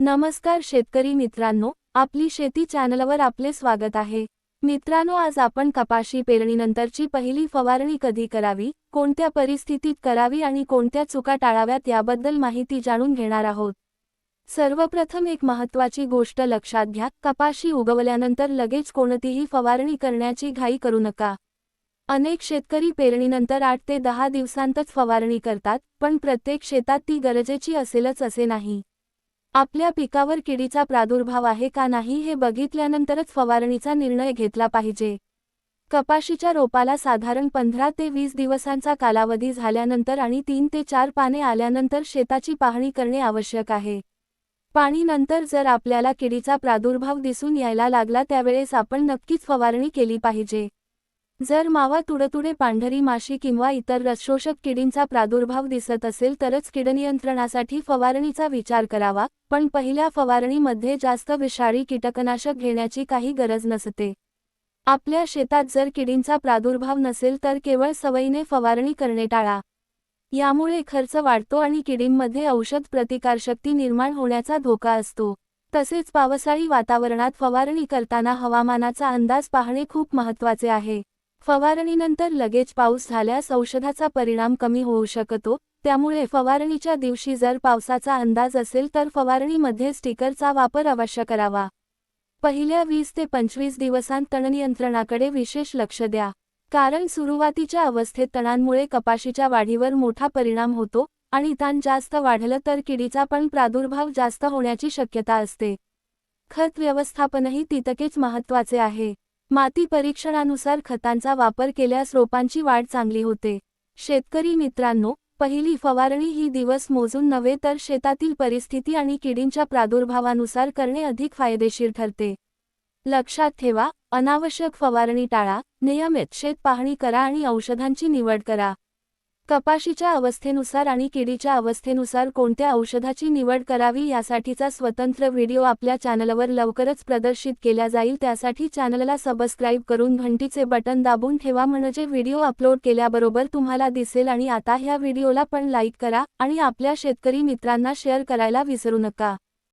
नमस्कार शेतकरी मित्रांनो, आपली शेती चॅनलवर आपले स्वागत आहे। मित्रांनो, आज आपण कपाशी पेरणीनंतरची पहिली फवारणी कधी करावी, कोणत्या परिस्थितीत करावी आणि कोणत्या चुका टाळाव्यात याबद्दल माहिती जाणून घेणार आहोत। सर्वप्रथम एक महत्त्वाची गोष्ट लक्षात घ्या, कपाशी उगवल्यानंतर लगेच कोणतीही फवारणी करण्याची घाई करू नका। अनेक शेतकरी पेरणीनंतर 8 ते 10 दिवसांतच फवारणी करतात, पण प्रत्येक शेतात ती गरजेची असेलच असे नाही। आपल्या पिकावर किडीचा प्रादुर्भाव आहे का नाही हे बघितल्यानंतरच फवारणीचा निर्णय घेतला पाहिजे। कपाशीच्या रोपाला साधारण 15 ते 20 दिवसांचा कालावधी झाल्यानंतर आणि 3 ते 4 पाने आल्यानंतर शेताची पाहणी करणे आवश्यक आहे। पाणी नंतर जर आपल्याला किडीचा प्रादुर्भाव दिसून यायला लागला त्यावेळेस आपण नक्कीच फवारणी केली पाहिजे। जर मावा, तुडतुडे, पांढरी माशी किंवा इतर रसशोषक किडींचा प्रादुर्भाव दिसत असेल तरच कीड नियंत्रणासाठी फवारणीचा विचार करावा, पण पहिल्या फवारणीमध्ये जास्त विषारी कीटकनाशक घेण्याची काही गरज नसते। आपल्या शेतात जर किडींचा प्रादुर्भाव नसेल तर केवळ सवयीने फवारणी करणे टाळा। यामुळे खर्च वाढतो आणि किडींमध्ये औषध प्रतिकारशक्ती निर्माण होण्याचा धोका असतो। तसेच पावसाळी वातावरणात फवारणी करताना हवामानाचा अंदाज पाहणे खूप महत्त्वाचे आहे। फवारणीनंतर लगेच पाऊस झाल्यास औषधाचा परिणाम कमी होऊ शकतो, त्यामुळे फवारणीच्या दिवशी जर पावसाचा अंदाज असेल तर फवारणीमध्ये स्टिकरचा वापर अवश्य करावा। पहिल्या 20 ते 25 दिवसांत तणनियंत्रणाकडे विशेष लक्ष द्या, कारण सुरुवातीच्या अवस्थेत तणांमुळे कपाशीच्या वाढीवर मोठा परिणाम होतो आणि तण जास्त वाढलं तर किडीचा पण प्रादुर्भाव जास्त होण्याची शक्यता असते। खत व्यवस्थापनही तितकेच महत्त्वाचे आहे। माती परीक्षणानुसार खतांचा वापर केल्यास रोपांची वाढ चांगली होते। शेतकरी मित्रांनो, पहिली फवारणी ही दिवस मोजून नव्हे तर शेतातील परिस्थिती आणि किडींच्या प्रादुर्भावानुसार करणे अधिक फायदेशीर ठरते। लक्षात ठेवा, अनावश्यक फवारणी टाळा, नियमित शेत पाहणी करा आणि औषधांची निवड करा। कपाशीच्या अवस्थेनुसार आणि किडीच्या अवस्थेनुसार कोणत्या औषधाची निवड करावी यासाठीचा स्वतंत्र व्हिडिओ आपल्या चॅनलवर लवकरच प्रदर्शित केला जाईल। त्यासाठी चॅनलला सबस्क्राईब करून घंटीचे बटन दाबून ठेवा, म्हणजे व्हिडिओ अपलोड केल्याबरोबर तुम्हाला दिसेल। आणि आता ह्या व्हिडिओला पण लाईक करा आणि आपल्या शेतकरी मित्रांना शेअर करायला विसरू नका।